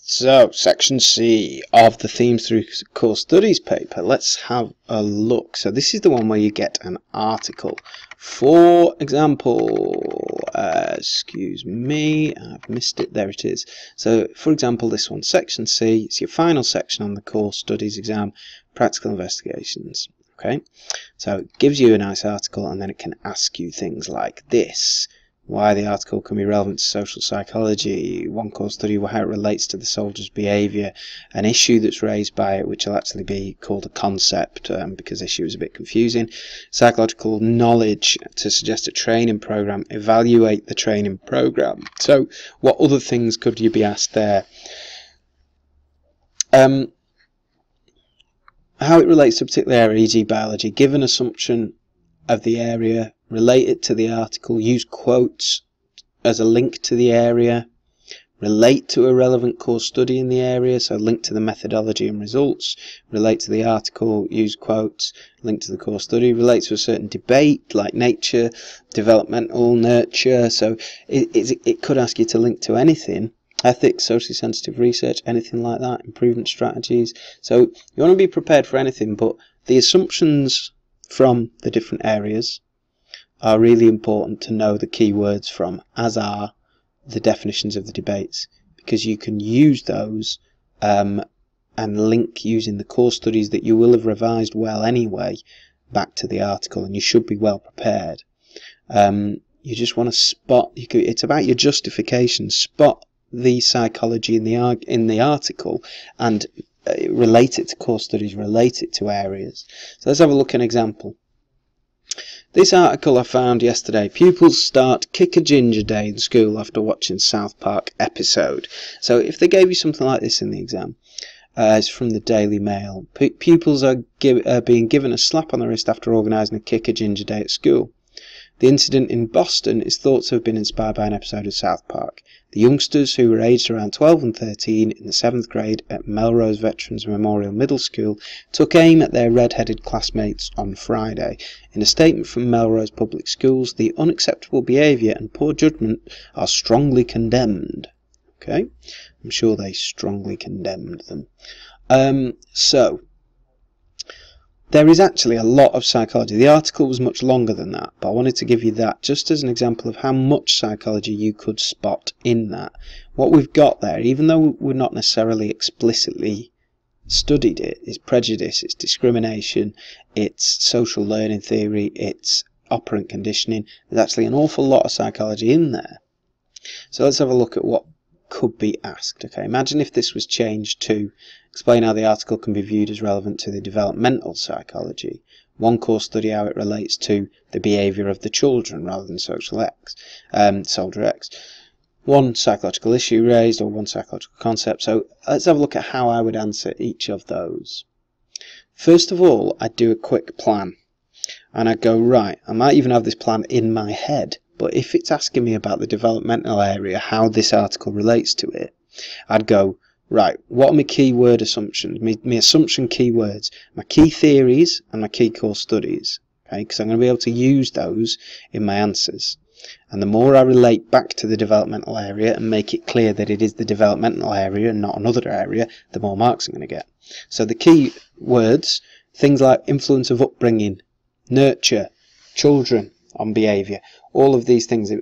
So, section C of the Themes Through Core Studies paper, let's have a look. So this is the one where you get an article. For example, excuse me, I've missed it, there it is. So, for example, this one, section C, it's your final section on the Core Studies exam, Practical Investigations. Okay, so it gives you a nice article and then it can ask you things like this. Why the article can be relevant to social psychology, one core study, how it relates to the soldier's behaviour, an issue that's raised by it, which will actually be called a concept, because issue is a bit confusing, psychological knowledge to suggest a training programme, evaluate the training programme. So what other things could you be asked there? How it relates to a particular area, e.g. biology, give an assumption of the area, relate it to the article, use quotes as a link to the area, relate to a relevant core study in the area, so link to the methodology and results, relate to the article, use quotes, link to the core study, relate to a certain debate like nature, developmental, nurture, so it could ask you to link to anything, ethics, socially sensitive research, anything like that, improvement strategies. So you want to be prepared for anything, but the assumptions from the different areas are really important to know the keywords from, as are the definitions of the debates, because you can use those and link using the core studies that you will have revised well anyway back to the article, and you should be well prepared. You just want to spot, it's about your justification, spot the psychology in the article and relate it to core studies, relate it to areas. So let's have a look at an example. This article I found yesterday, pupils start Kick a Ginger Day in school after watching South Park episode. So if they gave you something like this in the exam, it's from the Daily Mail. Pupils are being given a slap on the wrist after organising a Kick a Ginger Day at school. The incident in Boston is thought to have been inspired by an episode of South Park. The youngsters, who were aged around 12 and 13 in the 7th grade at Melrose Veterans Memorial Middle School, took aim at their red-headed classmates on Friday. In a statement from Melrose Public Schools, the unacceptable behaviour and poor judgment are strongly condemned. Okay, I'm sure they strongly condemned them. So there is actually a lot of psychology. The article was much longer than that, but I wanted to give you that just as an example of how much psychology you could spot in that. What we've got there, even though we're not necessarily explicitly studied it, is prejudice, it's discrimination, it's social learning theory, it's operant conditioning. There's actually an awful lot of psychology in there. So let's have a look at what could be asked. Okay, imagine if this was changed to explain how the article can be viewed as relevant to the developmental psychology. One core study, how it relates to the behaviour of the children rather than soldier X. One psychological issue raised or one psychological concept. So let's have a look at how I would answer each of those. First of all, I'd do a quick plan. And I'd go, right, I might even have this plan in my head, but if it's asking me about the developmental area, how this article relates to it, I'd go, right, what are my keyword assumptions, my assumption keywords, my key theories and my key core studies, okay, because I'm going to be able to use those in my answers. And the more I relate back to the developmental area and make it clear that it is the developmental area and not another area, the more marks I'm going to get. So the key words, things like influence of upbringing, nurture, children on behaviour, all of these things,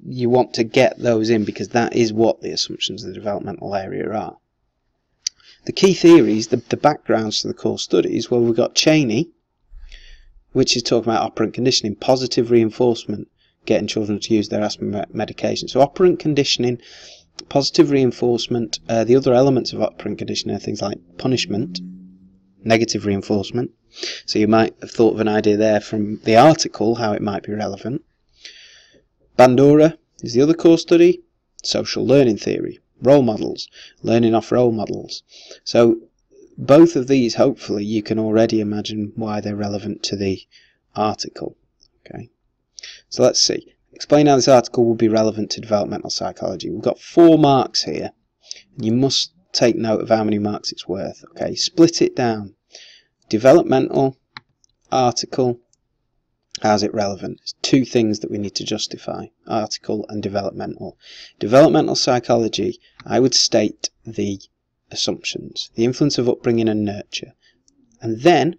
you want to get those in because that is what the assumptions of the developmental area are. The key theories, the backgrounds to the core studies, well, we've got Cheney, which is talking about operant conditioning, positive reinforcement, getting children to use their asthma medication. So operant conditioning, positive reinforcement, the other elements of operant conditioning are things like punishment, negative reinforcement. So you might have thought of an idea there from the article, how it might be relevant. Bandura is the other core study, social learning theory, role models, learning off role models. So both of these, hopefully, you can already imagine why they're relevant to the article. Okay, so let's see. Explain how this article will be relevant to developmental psychology. We've got 4 marks here. You must take note of how many marks it's worth. Okay, split it down. Developmental, article, How's it relevant? There's two things that we need to justify: article and developmental. Developmental psychology, I would state the assumptions, the influence of upbringing and nurture, and then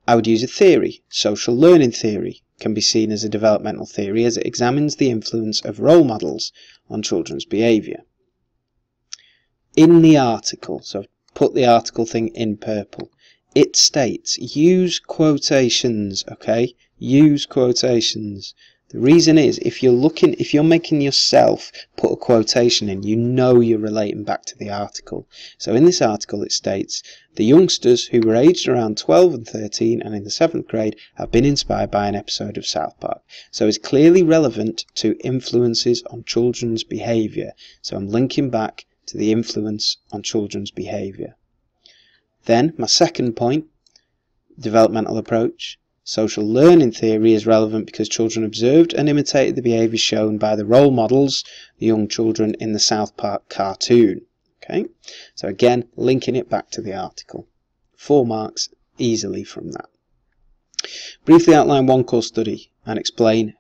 I would use a theory. Social learning theory can be seen as a developmental theory as it examines the influence of role models on children's behaviour. In the article, so I've put the article thing in purple, it states use quotations, okay? Use quotations. The reason is, if you're making yourself put a quotation in, you know you're relating back to the article. So in this article it states, the youngsters who were aged around 12 and 13 and in the 7th grade have been inspired by an episode of South Park. So it's clearly relevant to influences on children's behaviour. So I'm linking back to the influence on children's behaviour. Then my second point, developmental approach. Social learning theory is relevant because children observed and imitated the behaviour shown by the role models, the young children in the South Park cartoon. Okay, so again, linking it back to the article. 4 marks easily from that. Briefly outline one core study and explain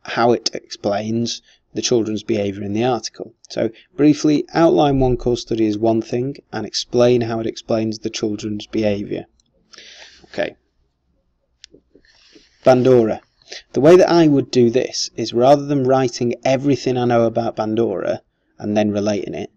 how it explains the children's behaviour in the article. So briefly outline one core study is one thing and explain how it explains the children's behaviour. Okay. Bandora. The way that I would do this is, rather than writing everything I know about Bandora and then relating it,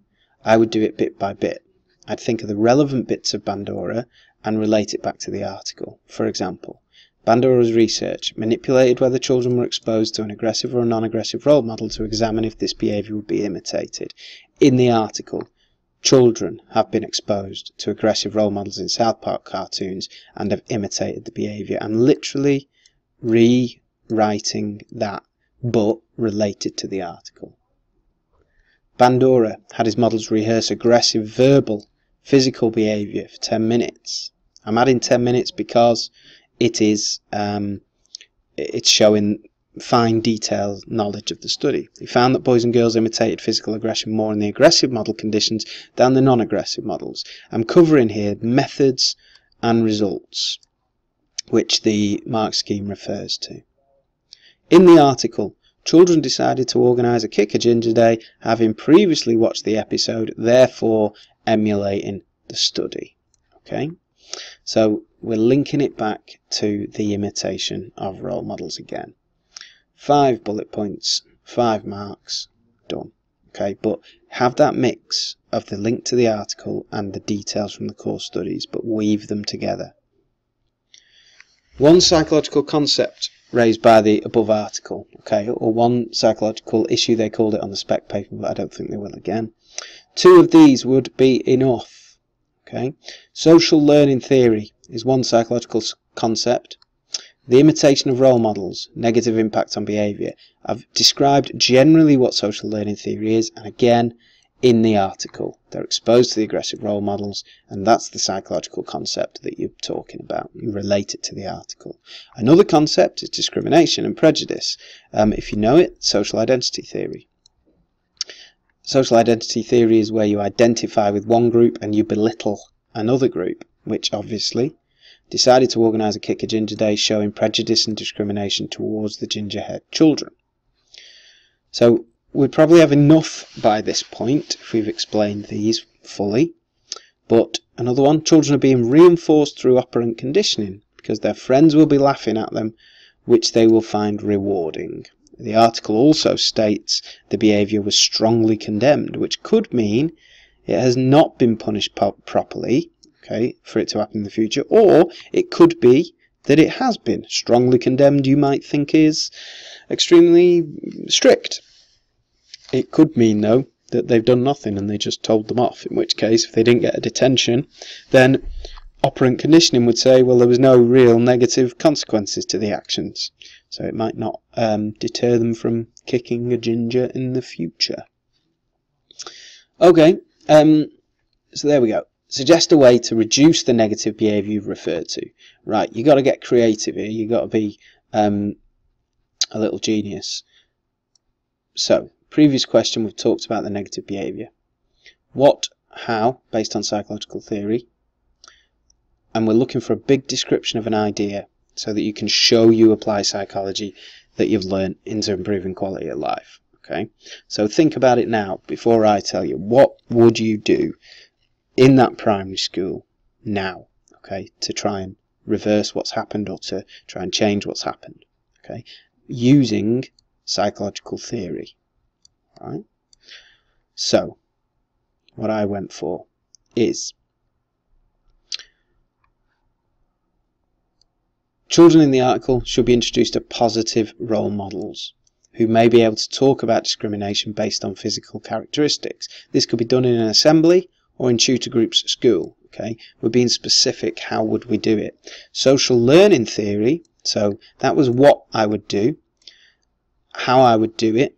I would do it bit by bit. I'd think of the relevant bits of Bandora and relate it back to the article. For example, Bandora's research manipulated whether children were exposed to an aggressive or a non-aggressive role model to examine if this behaviour would be imitated. In the article, children have been exposed to aggressive role models in South Park cartoons and have imitated the behaviour. I'm literally rewriting that, but related to the article. Bandora had his models rehearse aggressive verbal, physical behaviour for 10 minutes. I'm adding 10 minutes because it is it's showing fine detailed knowledge of the study. He found that boys and girls imitated physical aggression more in the aggressive model conditions than the non-aggressive models. I'm covering here methods and results, which the mark scheme refers to. In the article, children decided to organise a Kick a Ginger Day, having previously watched the episode, therefore emulating the study. Okay, so we're linking it back to the imitation of role models again. 5 bullet points, 5 marks, done. Okay, but have that mix of the link to the article and the details from the core studies, but weave them together. One psychological concept raised by the above article, okay, or one psychological issue they called it on the spec paper, but I don't think they will again. 2 of these would be enough, okay. Social learning theory is one psychological concept. The imitation of role models, negative impact on behaviour. I've described generally what social learning theory is, and again, in the article. They're exposed to the aggressive role models, and that's the psychological concept that you're talking about. You relate it to the article. Another concept is discrimination and prejudice. If you know it, social identity theory. Social identity theory is where you identify with one group and you belittle another group, which obviously decided to organise a Kick a Ginger Day showing prejudice and discrimination towards the gingerhead children. So we'd probably have enough by this point if we've explained these fully. But another one, children are being reinforced through operant conditioning because their friends will be laughing at them, which they will find rewarding. The article also states the behaviour was strongly condemned, which could mean it has not been punished properly, okay, for it to happen in the future, or it could be that it has been strongly condemned. You might think is extremely strict. It could mean, though, that they've done nothing and they just told them off, in which case, if they didn't get a detention, then operant conditioning would say, well, there was no real negative consequences to the actions, so it might not deter them from kicking a ginger in the future. Okay, so there we go. Suggest a way to reduce the negative behaviour you've referred to. Right, you've got to get creative here, you've got to be a little genius. So, previous question, we've talked about the negative behaviour. What, how, based on psychological theory, and we're looking for a big description of an idea. so that you can show you apply psychology that you've learned into improving quality of life. Okay, so think about it now before I tell you. What would you do in that primary school now, okay, to try and reverse what's happened or to try and change what's happened, okay, using psychological theory, right? So what I went for is children in the article should be introduced to positive role models who may be able to talk about discrimination based on physical characteristics. This could be done in an assembly or in tutor groups at school. Okay, we're being specific. How would we do it? Social learning theory, so that was what I would do. How I would do it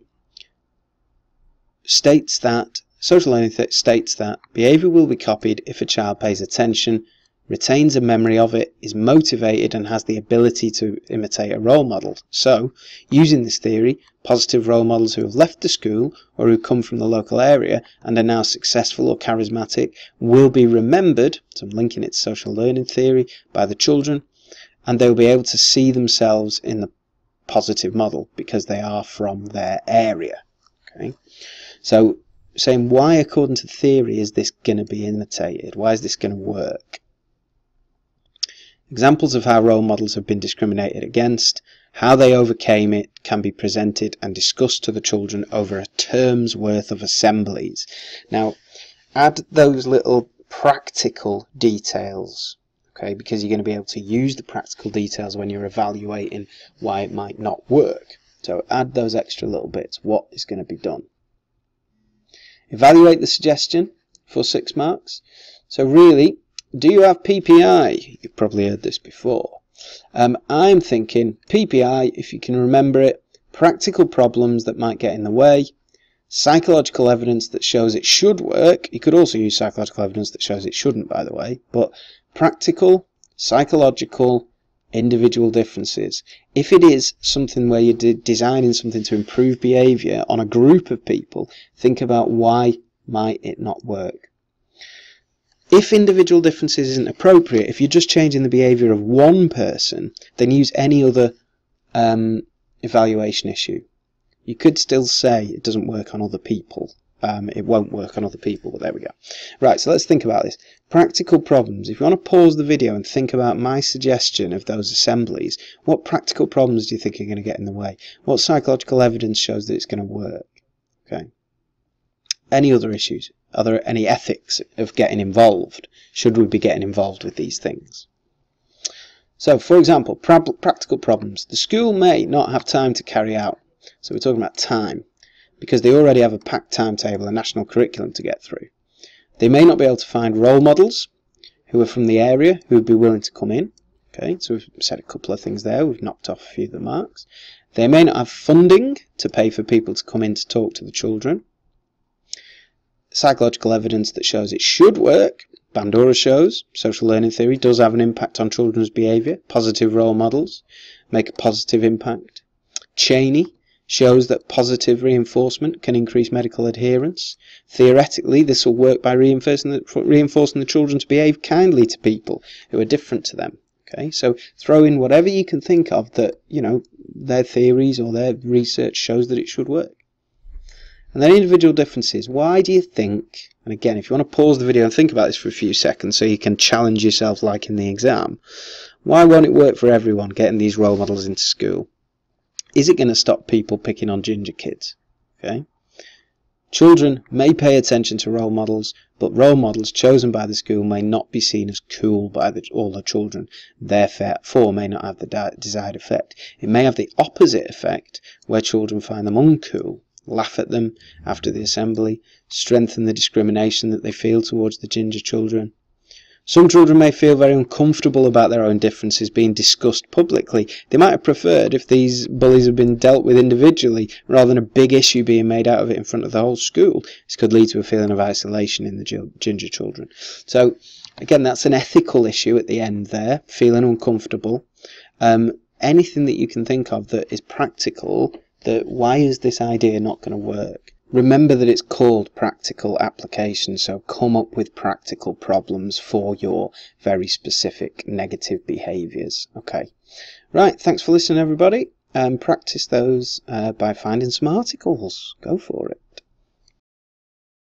states that social learning states that behaviour will be copied if a child pays attention, retains a memory of it, is motivated and has the ability to imitate a role model. So, using this theory, positive role models who have left the school or who come from the local area and are now successful or charismatic will be remembered, so I'm linking it to social learning theory, by the children, and they'll be able to see themselves in the positive model because they are from their area. Okay, so saying why according to theory is this going to be imitated? Why is this going to work? Examples of how role models have been discriminated against, how they overcame it, can be presented and discussed to the children over a term's worth of assemblies. Now, add those little practical details, okay, because you're going to be able to use the practical details when you're evaluating why it might not work. So add those extra little bits. What is going to be done? Evaluate the suggestion for 6 marks. So really, do you have PPI? You've probably heard this before. I'm thinking PPI, if you can remember it, practical problems that might get in the way, psychological evidence that shows it should work. You could also use psychological evidence that shows it shouldn't, by the way, but practical, psychological, individual differences. If it is something where you're designing something to improve behaviour on a group of people, think about why might it not work. If individual differences isn't appropriate, if you're just changing the behaviour of one person, then use any other evaluation issue. You could still say it doesn't work on other people. It won't work on other people, but there we go. Right, so let's think about this. Practical problems. If you want to pause the video and think about my suggestion of those assemblies, what practical problems do you think are going to get in the way? What psychological evidence shows that it's going to work? Okay. Any other issues? Are there any ethics of getting involved? Should we be getting involved with these things? So, for example, practical problems. The school may not have time to carry out. So we're talking about time, because they already have a packed timetable, a national curriculum to get through. They may not be able to find role models who are from the area who would be willing to come in. Okay, so we've said a couple of things there. We've knocked off a few of the marks. They may not have funding to pay for people to come in to talk to the children. Psychological evidence that shows it should work. Bandura shows social learning theory does have an impact on children's behaviour. Positive role models make a positive impact. Cheney shows that positive reinforcement can increase medical adherence. Theoretically, this will work by reinforcing the children to behave kindly to people who are different to them. Okay, so throw in whatever you can think of that, you know, their theories or their research shows that it should work. And then individual differences. Why do you think, and again, if you want to pause the video and think about this for a few seconds so you can challenge yourself like in the exam, why won't it work for everyone getting these role models into school? Is it going to stop people picking on ginger kids? Okay. Children may pay attention to role models, but role models chosen by the school may not be seen as cool by all the children, therefore may not have the desired effect. It may have the opposite effect, where children find them uncool, laugh at them after the assembly, strengthen the discrimination that they feel towards the ginger children. Some children may feel very uncomfortable about their own differences being discussed publicly. They might have preferred if these bullies had been dealt with individually rather than a big issue being made out of it in front of the whole school. This could lead to a feeling of isolation in the ginger children. So again, that's an ethical issue at the end there, feeling uncomfortable. Anything that you can think of that is practical, that why is this idea not going to work? remember that it's called practical application, so come up with practical problems for your very specific negative behaviours. Okay, right, thanks for listening everybody, and practice those by finding some articles. Go for it.